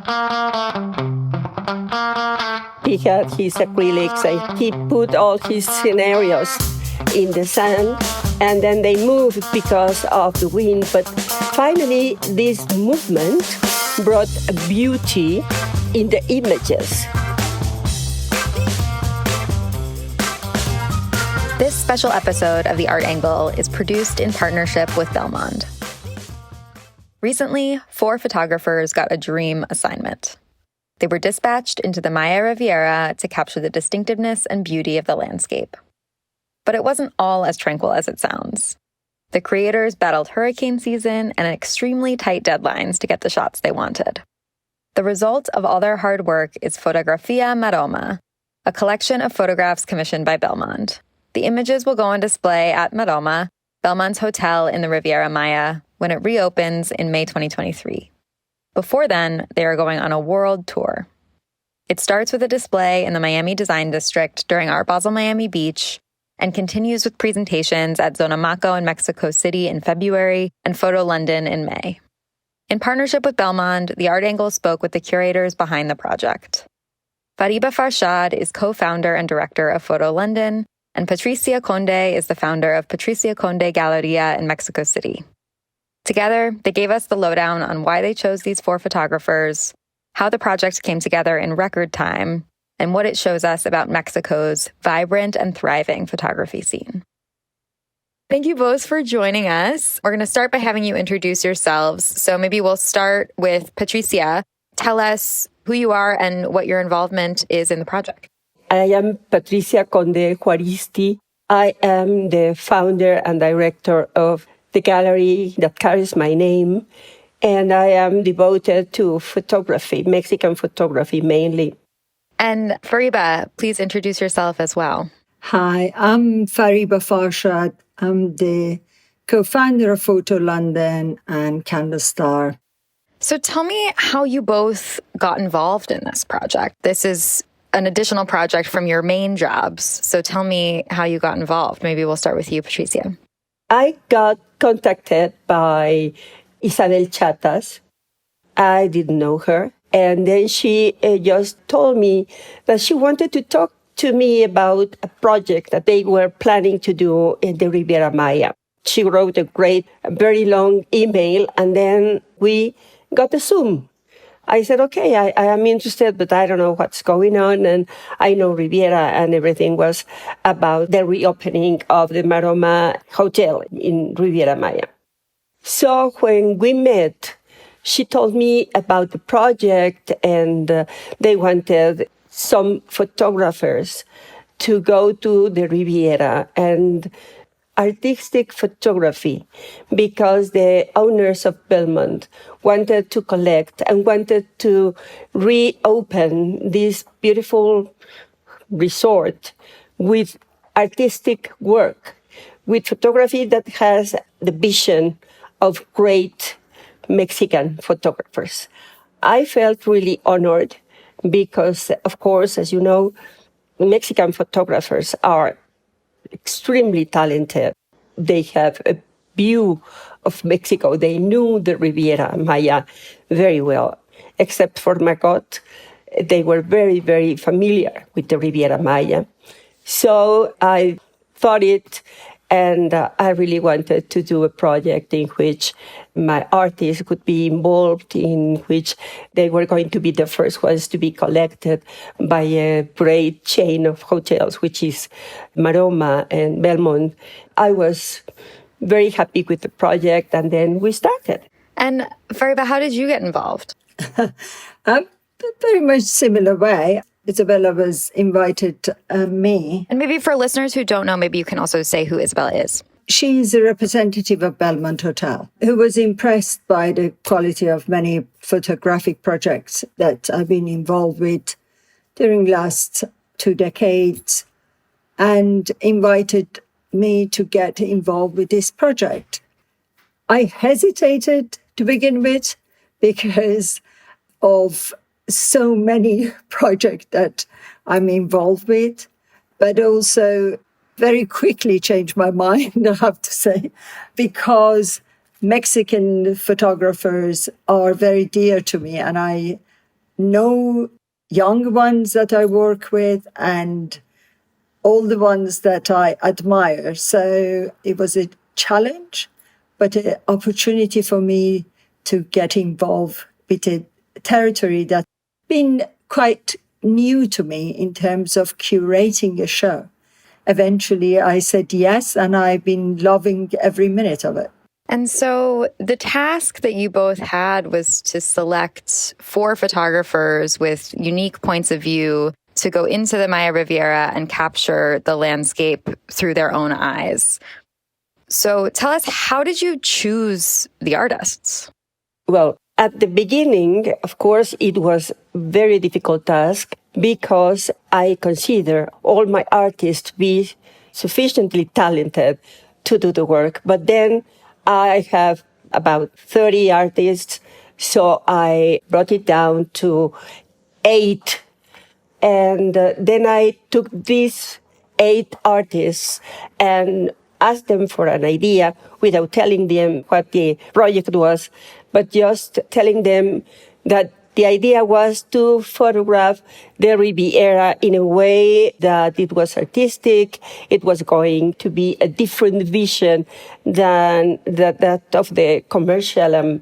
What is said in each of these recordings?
He had his acrylics and he put all his scenarios in the sand, and then they moved because of the wind. But finally, this movement brought beauty in the images. This special episode of The Art Angle is produced in partnership with Belmond. Recently, 4 photographers got a dream assignment. They were dispatched into the Maya Riviera to capture the distinctiveness and beauty of the landscape. But it wasn't all as tranquil as it sounds. The creators battled hurricane season and extremely tight deadlines to get the shots they wanted. The result of all their hard work is Fotografía Maroma, a collection of photographs commissioned by Belmond. The images will go on display at Maroma, Belmond's hotel in the Riviera Maya, when it reopens in May 2023. Before then, they are going on a world tour. It starts with a display in the Miami Design District during Art Basel Miami Beach and continues with presentations at ZonaMaco in Mexico City in February and Photo London in May. In partnership with Belmond, the Art Angle spoke with the curators behind the project. Fariba Farshad is co-founder and director of Photo London, and Patricia Conde is the founder of Patricia Conde Galleria in Mexico City. Together, they gave us the lowdown on why they chose these 4 photographers, how the project came together in record time, and what it shows us about Mexico's vibrant and thriving photography scene. Thank you both for joining us. We're going to start by having you introduce yourselves. So maybe we'll start with Patricia. Tell us who you are and what your involvement is in the project. I am Patricia Conde Juaristi. I am the founder and director of the gallery that carries my name, and I am devoted to photography, Mexican photography mainly. And Fariba, please introduce yourself as well. Hi, I'm Fariba Farshad. I'm the co-founder of Photo London and Candle Star. So tell me how you both got involved in this project. This is an additional project from your main jobs. So tell me how you got involved. Maybe we'll start with you, Patricia. I got contacted by Isabel Chatas. I didn't know her. And then she just told me that she wanted to talk to me about a project that they were planning to do in the Riviera Maya. She wrote a very long email, and then we got a Zoom. I said, okay, I am interested, but I don't know what's going on. And I know Riviera, and everything was about the reopening of the Maroma Hotel in Riviera Maya. So when we met, she told me about the project, and they wanted some photographers to go to the Riviera and artistic photography, because the owners of Belmond wanted to collect and wanted to reopen this beautiful resort with artistic work, with photography that has the vision of great Mexican photographers. I felt really honored because, of course, as you know, Mexican photographers are extremely talented. They have a view of Mexico. They knew the Riviera Maya very well. Except for Margot, they were very, very familiar with the Riviera Maya. So I thought it, and I really wanted to do a project in which my artists could be involved, in which they were going to be the first ones to be collected by a great chain of hotels, which is Maroma and Belmond. I was very happy with the project, and then we started. And Fariba, how did you get involved? Very much similar way. Isabella was invited me. And maybe for listeners who don't know, maybe you can also say who Isabella is. She's a representative of Belmond Hotel, who was impressed by the quality of many photographic projects that I've been involved with during the last 2 decades, and invited me to get involved with this project. I hesitated to begin with because of so many projects that I'm involved with, but also very quickly changed my mind, I have to say, because Mexican photographers are very dear to me, and I no young ones that I work with and all the ones that I admire. So it was a challenge, but an opportunity for me to get involved with a territory that's been quite new to me in terms of curating a show. Eventually, I said yes, and I've been loving every minute of it. And so the task that you both had was to select 4 photographers with unique points of view to go into the Maya Riviera and capture the landscape through their own eyes. So tell us, how did you choose the artists? Well, at the beginning, of course, it was a very difficult task because I consider all my artists to be sufficiently talented to do the work. But then I have about 30 artists, so I brought it down to 8. And then I took these 8 artists and asked them for an idea without telling them what the project was, but just telling them that the idea was to photograph the Riviera in a way that it was artistic. It was going to be a different vision than that of the commercial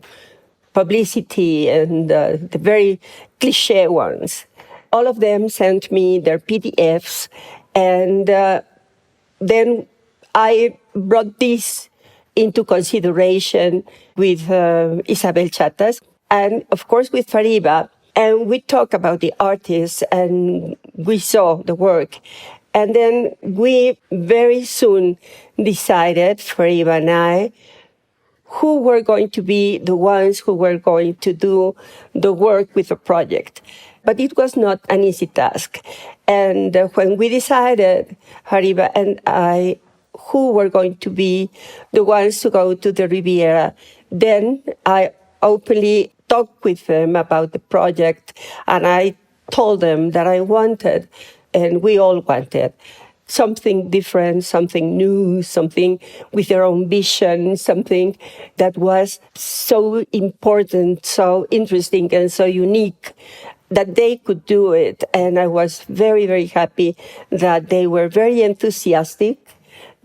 publicity and the very cliché ones. All of them sent me their PDFs, and then I brought this into consideration with Isabel Chatas and, of course, with Fariba. And we talked about the artists and we saw the work. And then we very soon decided, Fariba and I, who were going to be the ones who were going to do the work with the project. But it was not an easy task. And when we decided, Fariba and I, who were going to be the ones to go to the Riviera, then I openly talked with them about the project, and I told them that I wanted, and we all wanted, something different, something new, something with their own vision, something that was so important, so interesting, and so unique that they could do it. And I was very, very happy that they were very enthusiastic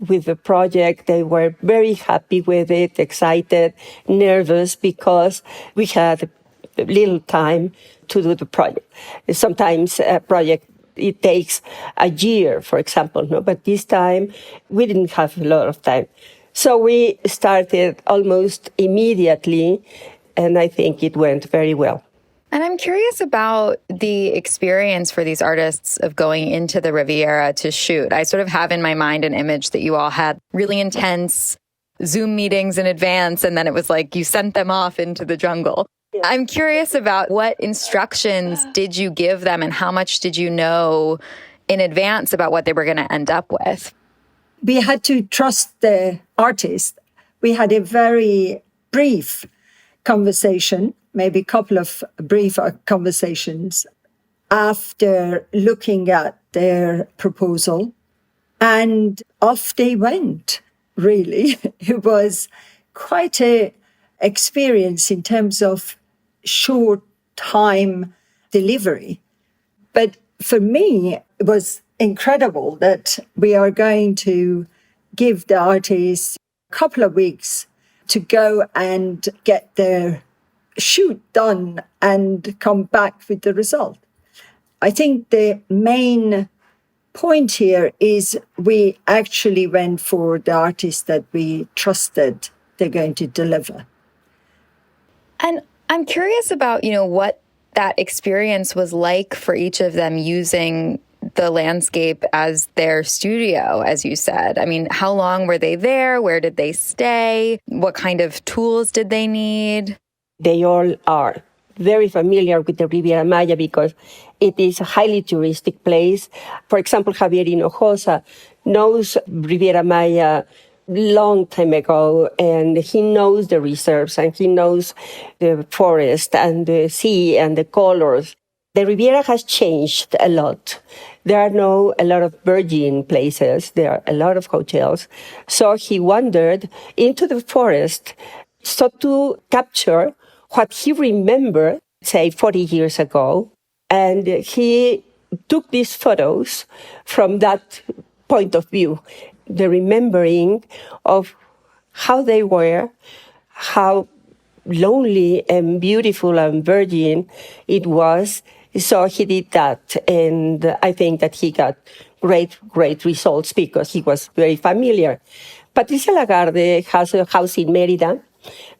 with the project. They were very happy with it, excited, nervous, because we had little time to do the project. Sometimes a project, it takes a year, for example, no? But this time we didn't have a lot of time. So we started almost immediately, and I think it went very well. And I'm curious about the experience for these artists of going into the Riviera to shoot. I sort of have in my mind an image that you all had really intense Zoom meetings in advance, and then it was like you sent them off into the jungle. Yeah. I'm curious about what instructions did you give them and how much did you know in advance about what they were going to end up with? We had to trust the artist. We had a very brief conversation, maybe a couple of brief conversations after looking at their proposal, and off they went, really. It was quite an experience in terms of short time delivery. But for me, it was incredible that we are going to give the artists a couple of weeks to go and get their shoot done and come back with the result. I think the main point here is we actually went for the artists that we trusted they're going to deliver. And I'm curious about, what that experience was like for each of them using the landscape as their studio, as you said. I mean, how long were they there? Where did they stay? What kind of tools did they need? They all are very familiar with the Riviera Maya because it is a highly touristic place. For example, Javier Hinojosa knows Riviera Maya long time ago, and he knows the reserves, and he knows the forest and the sea and the colors. The Riviera has changed a lot. There are now a lot of virgin places. There are a lot of hotels. So he wandered into the forest so to capture what he remembered say 40 years ago. And he took these photos from that point of view, the remembering of how they were, how lonely and beautiful and virgin it was. So he did that, and I think that he got great results because he was very familiar. Patricia Lagarde has a house in Merida,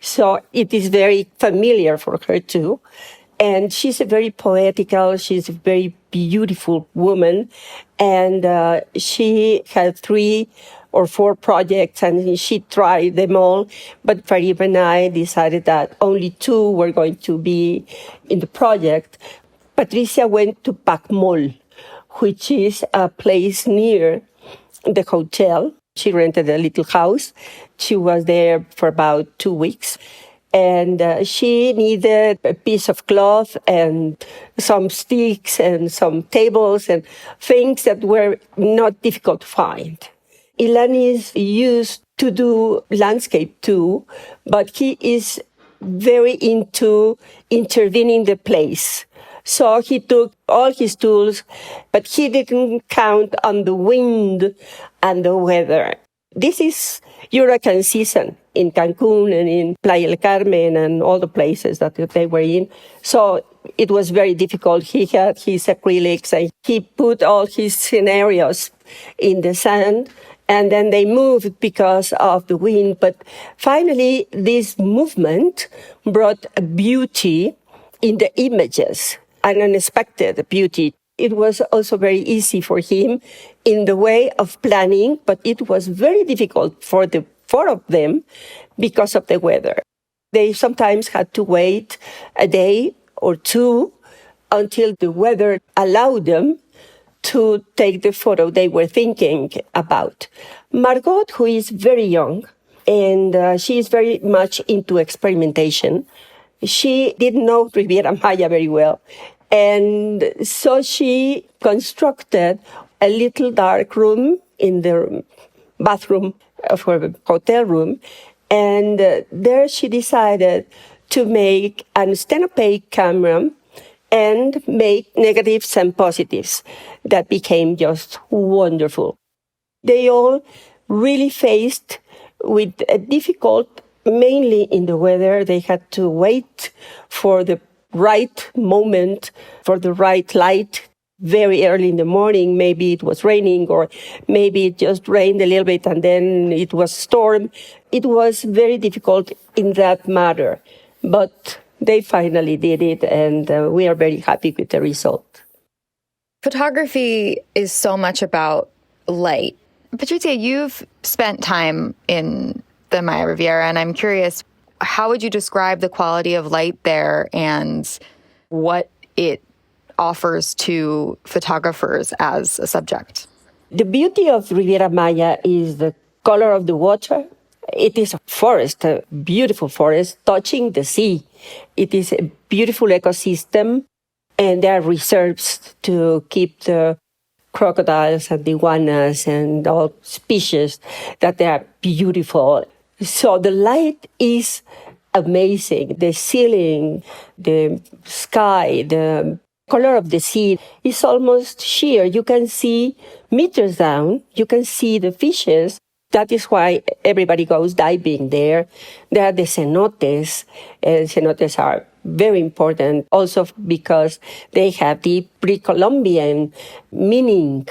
so it is very familiar for her too. And she's a very poetical, she's a very beautiful woman, and she had 3 or 4 projects, and she tried them all. But Farid and I decided that only 2 were going to be in the project. Patricia went to Pacmol, which is a place near the hotel. She rented a little house. She was there for about 2 weeks. And she needed a piece of cloth and some sticks and some tables and things that were not difficult to find. Ilan is used to do landscape too, but he is very into intervening the place. So he took all his tools, but he didn't count on the wind and the weather. This is hurricane season in Cancun and in Playa del Carmen and all the places that they were in. So it was very difficult. He had his acrylics and he put all his scenarios in the sand, and then they moved because of the wind. But finally, this movement brought a beauty in the images, an unexpected beauty. It was also very easy for him in the way of planning, but it was very difficult for the 4 of them because of the weather. They sometimes had to wait a day or 2 until the weather allowed them to take the photo they were thinking about. Margot, who is very young, and she is very much into experimentation, she didn't know Riviera Maya very well. And so she constructed a little dark room in the bathroom of her hotel room. And there she decided to make an stenopaque camera and make negatives and positives that became just wonderful. They all really faced with a difficult, mainly in the weather. They had to wait for the right moment, for the right light, very early in the morning. Maybe it was raining, or maybe it just rained a little bit and then it was storm. It was very difficult in that matter, but they finally did it, and we are very happy with the result. Photography is so much about light. Patricia, you've spent time in the Maya Riviera, and I'm curious, how would you describe the quality of light there and what it offers to photographers as a subject? The beauty of Riviera Maya is the color of the water. It is a forest, a beautiful forest touching the sea. It is a beautiful ecosystem, and there are reserves to keep the crocodiles and iguanas and all species that they are beautiful. So the light is amazing. The ceiling, the sky, the color of the sea is almost sheer. You can see meters down. You can see the fishes. That is why everybody goes diving there. There are the cenotes. Cenotes are very important also because they have the pre-Columbian meaning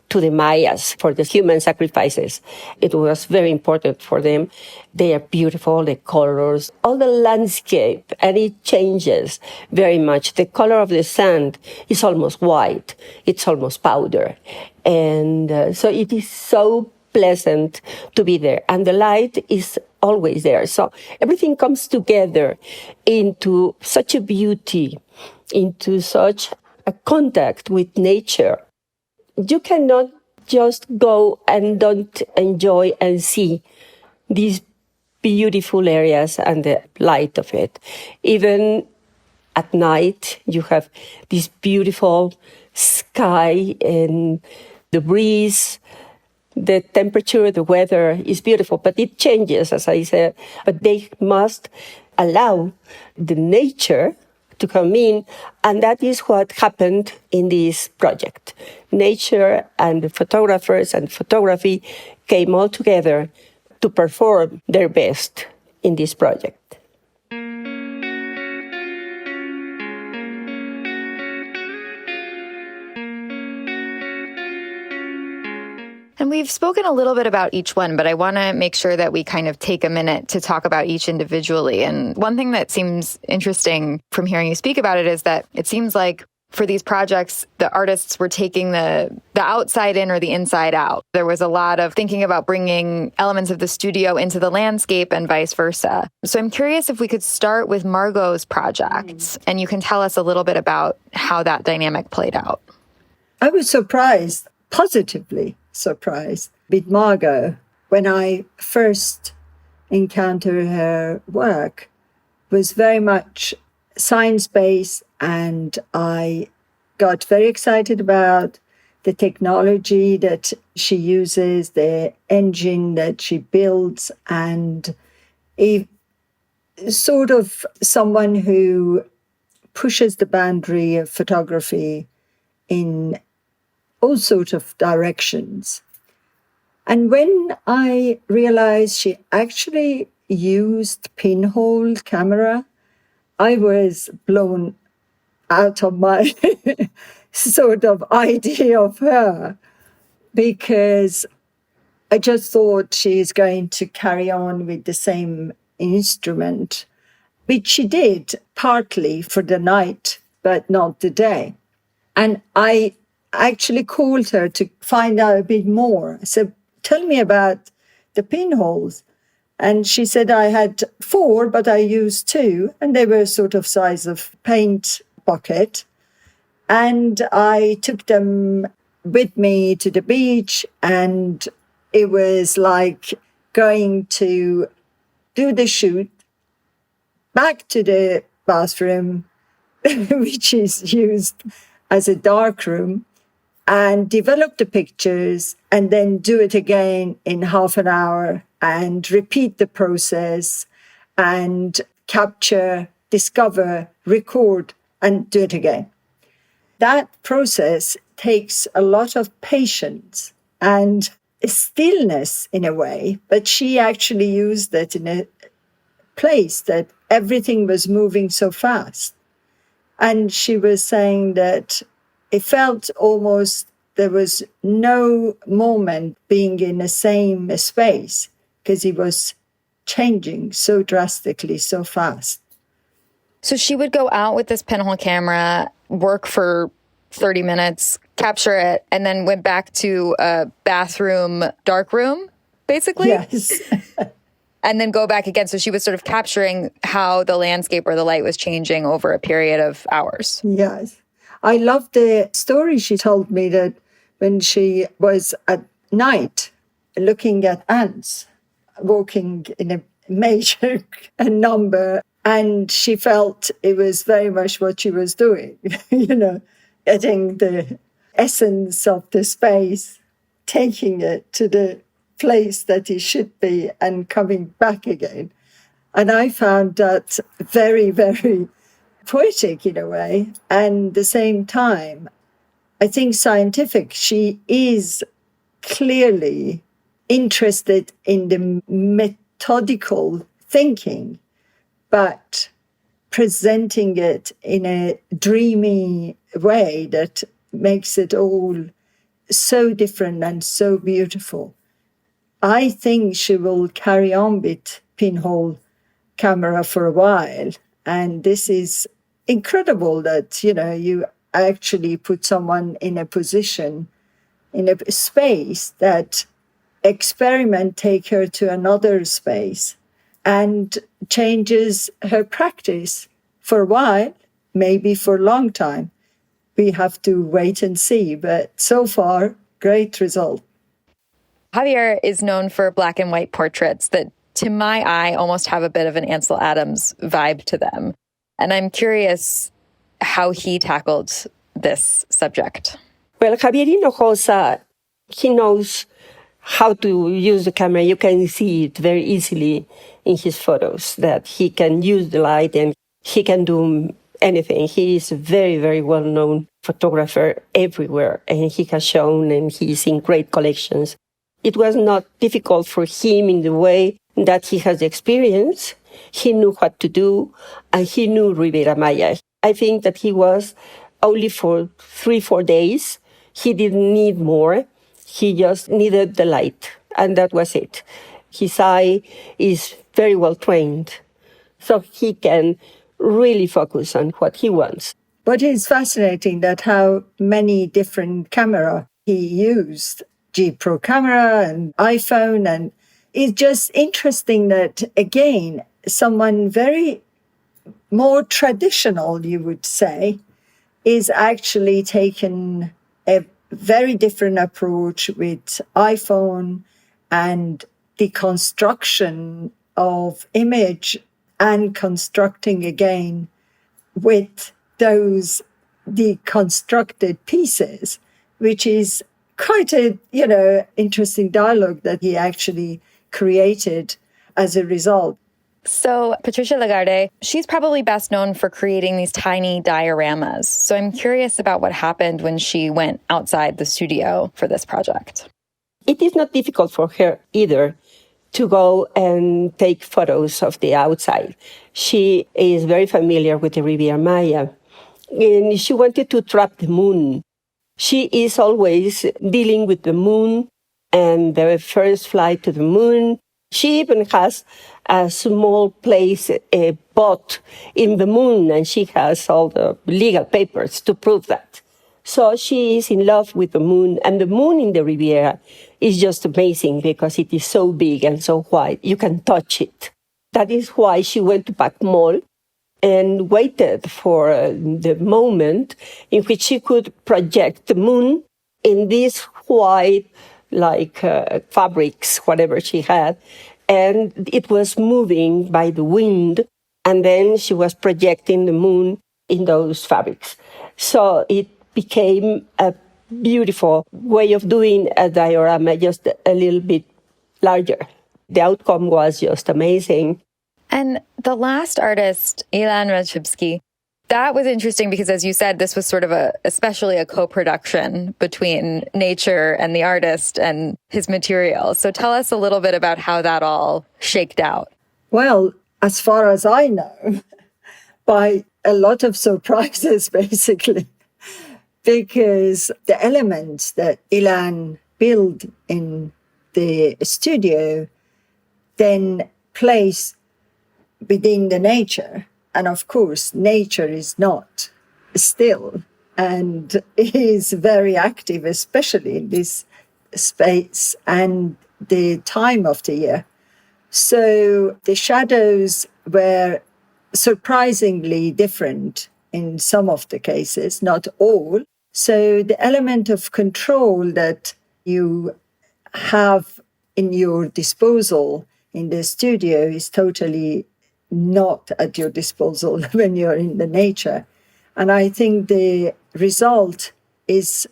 to the Mayas for the human sacrifices. It was very important for them. They are beautiful, the colors, all the landscape, and it changes very much. The color of the sand is almost white. It's almost powder. And so it is so pleasant to be there. And the light is always there. So everything comes together into such a beauty, into such a contact with nature. You cannot just go and don't enjoy and see these beautiful areas and the light of it. Even at night, you have this beautiful sky and the breeze. The temperature, the weather is beautiful, but it changes, as I said. But they must allow the nature to come in. And that is what happened in this project. Nature and the photographers and photography came all together to perform their best in this project. And we've spoken a little bit about each one, but I want to make sure that we kind of take a minute to talk about each individually. And one thing that seems interesting from hearing you speak about it is that it seems like for these projects, the artists were taking the outside in or the inside out. There was a lot of thinking about bringing elements of the studio into the landscape and vice versa. So I'm curious if we could start with Margot's project, and you can tell us a little bit about how that dynamic played out. I was surprised, positively surprised, with Margot. When I first encountered her work, was very much science-based, and I got very excited about the technology that she uses, the engine that she builds, and sort of someone who pushes the boundary of photography in all sorts of directions. And when I realized she actually used pinhole camera, I was blown out of my sort of idea of her, because I just thought she's going to carry on with the same instrument, which she did partly for the night, but not the day. And I actually called her to find out a bit more. I said, tell me about the pinholes. And she said, I had 4, but I used 2, and they were sort of size of paint bucket. And I took them with me to the beach, and it was like going to do the shoot, back to the bathroom, which is used as a dark room, and develop the pictures, and then do it again in half an hour and repeat the process and capture, discover, record, and do it again. That process takes a lot of patience and stillness in a way, but she actually used that in a place that everything was moving so fast. And she was saying that it felt almost there was no moment being in the same space, because it was changing so drastically, so fast. So she would go out with this pinhole camera, work for 30 minutes, capture it, and then went back to a bathroom, dark room, basically? Yes. And then go back again. So she was sort of capturing how the landscape or the light was changing over a period of hours. Yes. I love the story she told me, that when she was at night looking at ants walking in a major number, and she felt it was very much what she was doing, getting the essence of the space, taking it to the place that it should be, and coming back again. And I found that very, very poetic in a way, and at the same time, I think scientific. She is clearly interested in the methodical thinking, but presenting it in a dreamy way that makes it all so different and so beautiful. I think she will carry on with pinhole camera for a while. And this is incredible that, you actually put someone in a position, in a space that experiment take her to another space and changes her practice for a while, maybe for a long time. We have to wait and see, but so far, great result. Javier is known for black and white portraits that, to my eye, almost have a bit of an Ansel Adams vibe to them. And I'm curious how he tackled this subject. Well, Javier Hinojosa, he knows how to use the camera. You can see it very easily in his photos, that he can use the light and he can do anything. He is a very, very well-known photographer everywhere, and he has shown, and he's in great collections. It was not difficult for him in the way that he has experience. He knew what to do, and he knew Riviera Maya. I think that he was only for 3-4 days. He didn't need more. He just needed the light, and that was it. His eye is very well trained, so he can really focus on what he wants. But it's fascinating that how many different camera he used, G Pro camera and iPhone, and it's just interesting that, again, someone very more traditional, you would say, is actually taken a very different approach with iPhone and the construction of image and constructing again with those deconstructed pieces, which is quite a, interesting dialogue that he actually created as a result. So Patricia Lagarde, she's probably best known for creating these tiny dioramas. So I'm curious about what happened when she went outside the studio for this project. It is not difficult for her either to go and take photos of the outside. She is very familiar with the Riviera Maya, and she wanted to trap the moon. She is always dealing with the moon and the first flight to the moon. She even has a small place, a boat in the moon, and she has all the legal papers to prove that. So she is in love with the moon, and the moon in the Riviera is just amazing because it is so big and so wide. You can touch it. That is why she went to Pac Mall and waited for the moment in which she could project the moon in these white, fabrics, whatever she had. And it was moving by the wind, and then she was projecting the moon in those fabrics. So it became a beautiful way of doing a diorama, just a little bit larger. The outcome was just amazing. And the last artist, Ilan Rashibsky, that was interesting because, as you said, this was sort of especially a co-production between nature and the artist and his material. So tell us a little bit about how that all shaked out. Well, as far as I know, by a lot of surprises, basically, because the elements that Ilan built in the studio then place within the nature. And of course, nature is not still and is very active, especially in this space and the time of the year. So the shadows were surprisingly different in some of the cases, not all. So the element of control that you have in your disposal in the studio is totally not at your disposal when you're in the nature. And I think the result is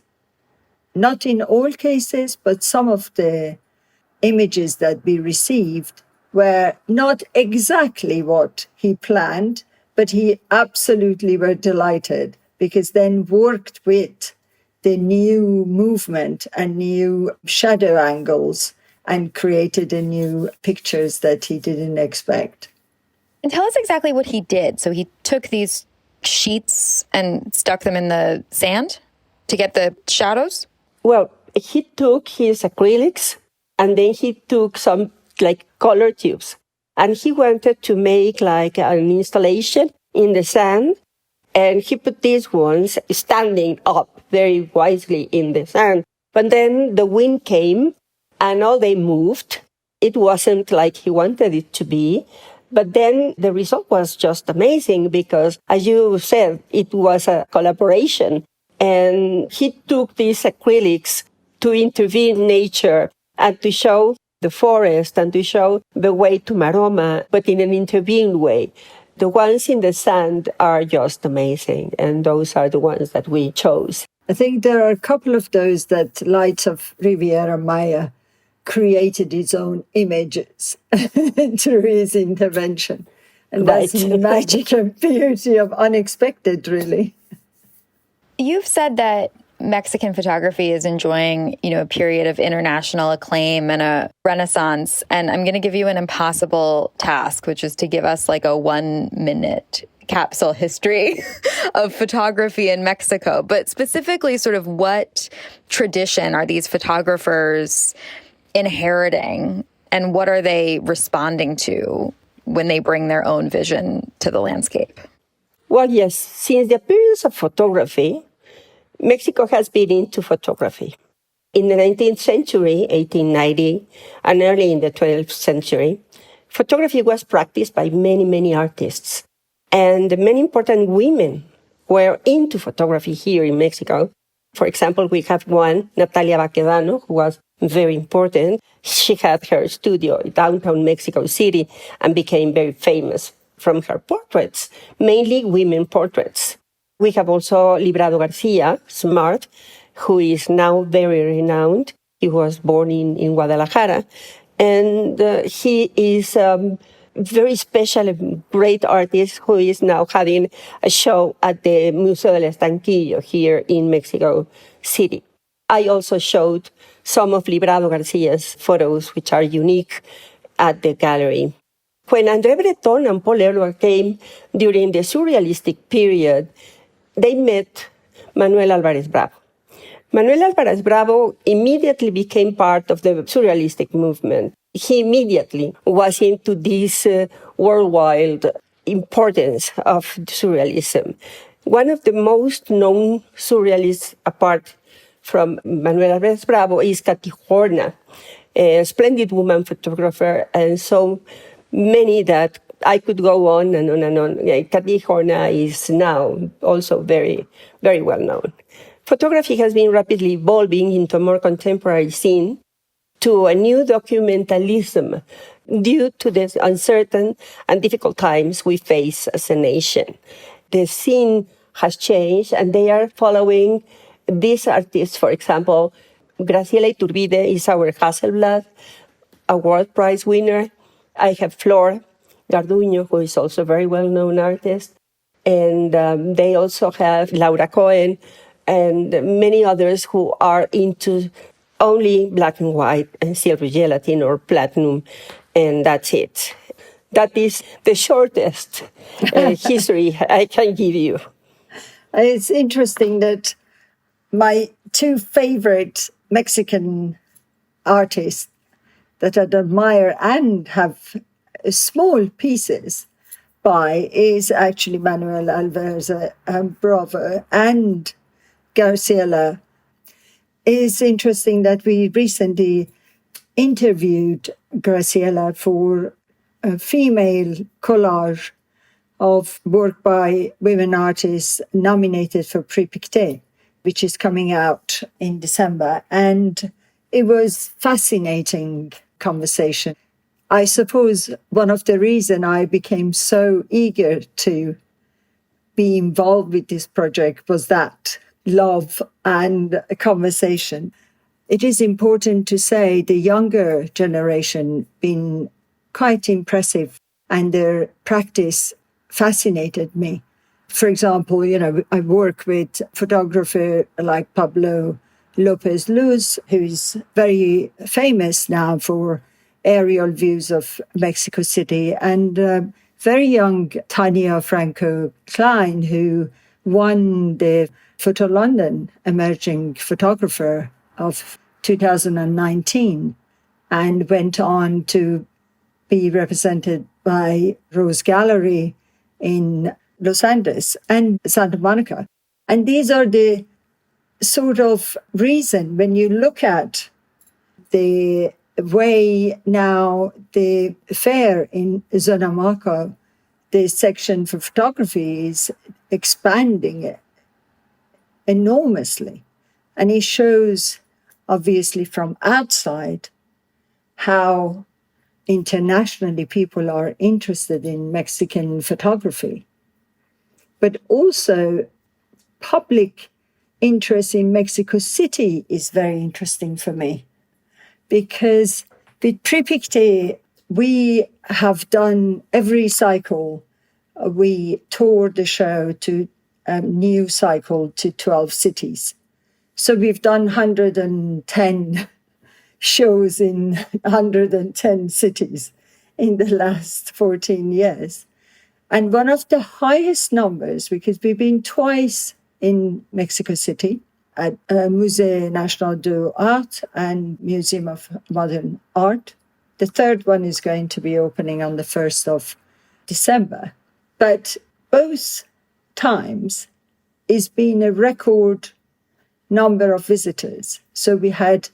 not in all cases, but some of the images that we received were not exactly what he planned, but he absolutely were delighted because then worked with the new movement and new shadow angles and created a new pictures that he didn't expect. And tell us exactly what he did. So he took these sheets and stuck them in the sand to get the shadows? Well, he took his acrylics and then he took some color tubes. And he wanted to make an installation in the sand. And he put these ones standing up very wisely in the sand. But then the wind came and all they moved. It wasn't like he wanted it to be. But then the result was just amazing because, as you said, it was a collaboration. And he took these acrylics to intervene nature and to show the forest and to show the way to Maroma, but in an intervened way. The ones in the sand are just amazing, and those are the ones that we chose. I think there are a couple of those that Lights of Riviera Maya created its own images through his intervention. And that's the magic and beauty of unexpected, really. You've said that Mexican photography is enjoying, a period of international acclaim and a renaissance. And I'm going to give you an impossible task, which is to give us like a 1-minute capsule history of photography in Mexico. But specifically, sort of what tradition are these photographers inheriting, and what are they responding to when they bring their own vision to the landscape? Well, yes, since the appearance of photography, Mexico has been into photography. In the 19th century, 1890, and early in the 12th century, photography was practiced by many, many artists. And many important women were into photography here in Mexico. For example, we have one, Natalia Baquedano, who was very important. She had her studio in downtown Mexico City and became very famous from her portraits, mainly women portraits. We have also Librado Garcia, Smart, who is now very renowned. He was born in Guadalajara, and he is very special and great artist who is now having a show at the Museo del Estanquillo here in Mexico City. I also showed some of Librado Garcia's photos, which are unique, at the gallery. When André Breton and Paul Ehrlich came during the surrealistic period, they met Manuel Álvarez Bravo. Manuel Álvarez Bravo immediately became part of the surrealistic movement. He immediately was into this worldwide importance of surrealism. One of the most known surrealists, apart from Manuel Álvarez Bravo, is Katy Horna, a splendid woman photographer, and so many that I could go on and on and on. Katy Horna is now also very, very well known. Photography has been rapidly evolving into a more contemporary scene, to a new documentalism due to the uncertain and difficult times we face as a nation. The scene has changed, and they are following these artists. For example, Graciela Iturbide is our Hasselblad Award Prize winner. I have Flor Garduño, who is also a very well-known artist. And they also have Laura Cohen and many others who are into only black and white and silver gelatin or platinum, and that's it. That is the shortest history I can give you. It's interesting that my two favorite Mexican artists that I admire and have small pieces by is actually Manuel Álvarez Bravo and Graciela. It's interesting that we recently interviewed Graciela for a female collage of work by women artists nominated for Prix Pictet, which is coming out in December. And it was fascinating conversation. I suppose one of the reasons I became so eager to be involved with this project was that love and conversation. It is important to say the younger generation been quite impressive, and their practice fascinated me. For example, I work with photographer like Pablo Lopez Luz, who is very famous now for aerial views of Mexico City, and very young Tania Franco Klein, who won the Photo London Emerging Photographer of 2019 and went on to be represented by Rose Gallery in Los Angeles and Santa Monica. And these are the sort of reason when you look at the way now the fair in ZonaMaco, the section for photography is expanding enormously. And it shows, obviously, from outside how internationally people are interested in Mexican photography. But also public interest in Mexico City is very interesting for me, because with Prix Pictet, we have done every cycle. We toured the show to a new cycle to 12 cities. So we've done 110 shows in 110 cities in the last 14 years. And one of the highest numbers, because we've been twice in Mexico City at Musée National de Art and Museum of Modern Art. The third one is going to be opening on the 1st of December. But both times it's been a record number of visitors. So we had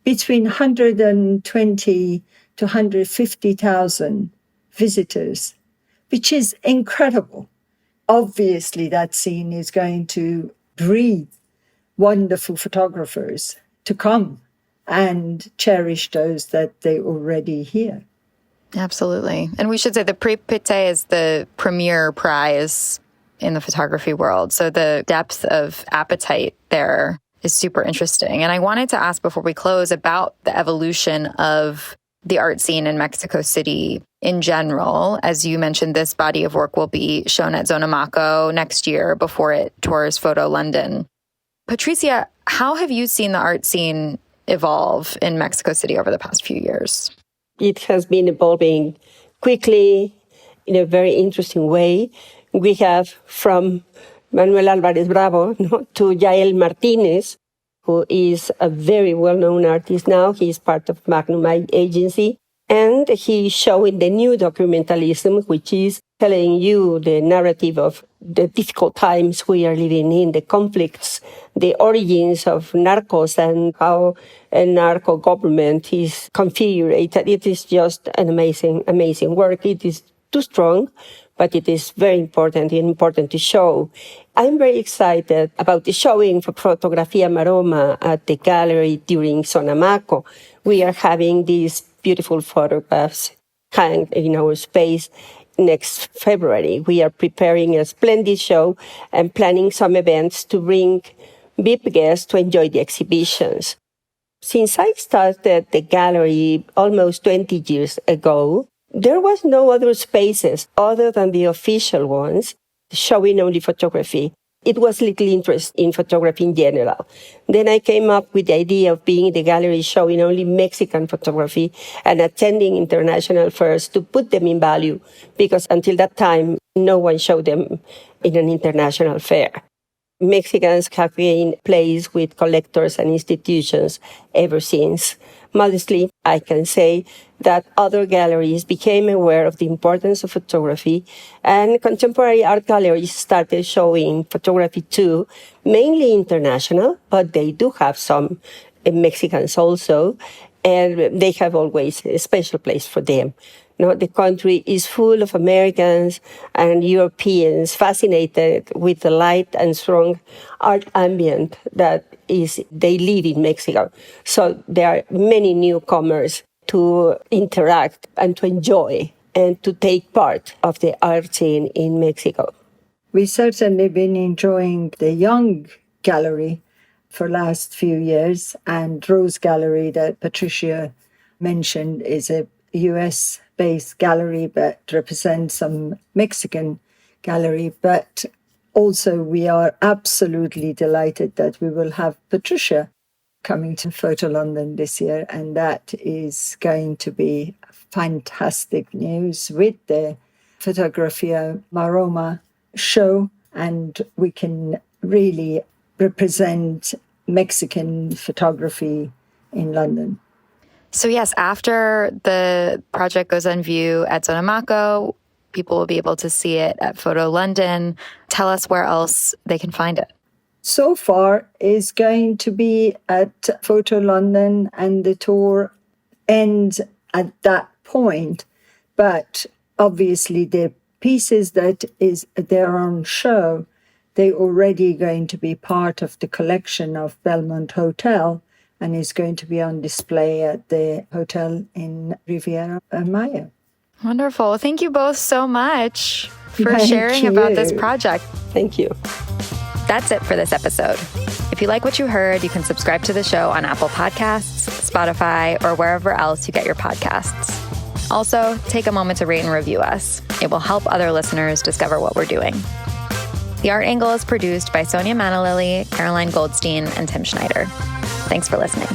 between 120 to 150,000 visitors, which is incredible. Obviously, that scene is going to breed wonderful photographers to come and cherish those that they already hear. Absolutely. And we should say the Prix Pité is the premier prize in the photography world. So the depth of appetite there is super interesting. And I wanted to ask before we close about the evolution of the art scene in Mexico City in general. As you mentioned, this body of work will be shown at ZonaMaco next year before it tours Photo London. Patricia, how have you seen the art scene evolve in Mexico City over the past few years? It has been evolving quickly in a very interesting way. We have from Manuel Álvarez Bravo to Yael Martinez, who is a very well-known artist now. He is part of Magnum Agency. And he's showing the new documentalism, which is telling you the narrative of the difficult times we are living in, the conflicts, the origins of narcos and how a narco government is configured. It is just an amazing, amazing work. It is too strong, but it is very important and important to show. I'm very excited about the showing for Fotografía Maroma at the gallery during ZonaMaco. We are having these beautiful photographs hang in our space next February. We are preparing a splendid show and planning some events to bring VIP guests to enjoy the exhibitions. Since I started the gallery almost 20 years ago, there was no other spaces other than the official ones showing only photography. It was little interest in photography in general. Then I came up with the idea of being in the gallery showing only Mexican photography and attending international fairs to put them in value, because until that time, no one showed them in an international fair. Mexicans have been placed with collectors and institutions ever since. Modestly, I can say that other galleries became aware of the importance of photography, and contemporary art galleries started showing photography too, mainly international, but they do have some Mexicans also, and they have always a special place for them. The country is full of Americans and Europeans fascinated with the light and strong art ambient that they live in Mexico. So there are many newcomers to interact and to enjoy and to take part of the art scene in Mexico. We've certainly been enjoying the young gallery for last few years, and Rose Gallery that Patricia mentioned is a US-based gallery but represents some Mexican gallery. But also we are absolutely delighted that we will have Patricia coming to Photo London this year, and that is going to be fantastic news with the Fotografía Maroma show, and we can really represent Mexican photography in London. So yes, after the project goes on view at ZonaMaco, people will be able to see it at Photo London. Tell us where else they can find it. So far is going to be at Photo London, and the tour ends at that point. But obviously the pieces that is there on show, they're already going to be part of the collection of Belmond Hotel, and is going to be on display at the hotel in Riviera Maya. Wonderful. Thank you both so much for sharing about this project. Thank you. That's it for this episode. If you like what you heard, you can subscribe to the show on Apple Podcasts, Spotify, or wherever else you get your podcasts. Also, take a moment to rate and review us. It will help other listeners discover what we're doing. The Art Angle is produced by Sonia Manalili, Caroline Goldstein, and Tim Schneider. Thanks for listening.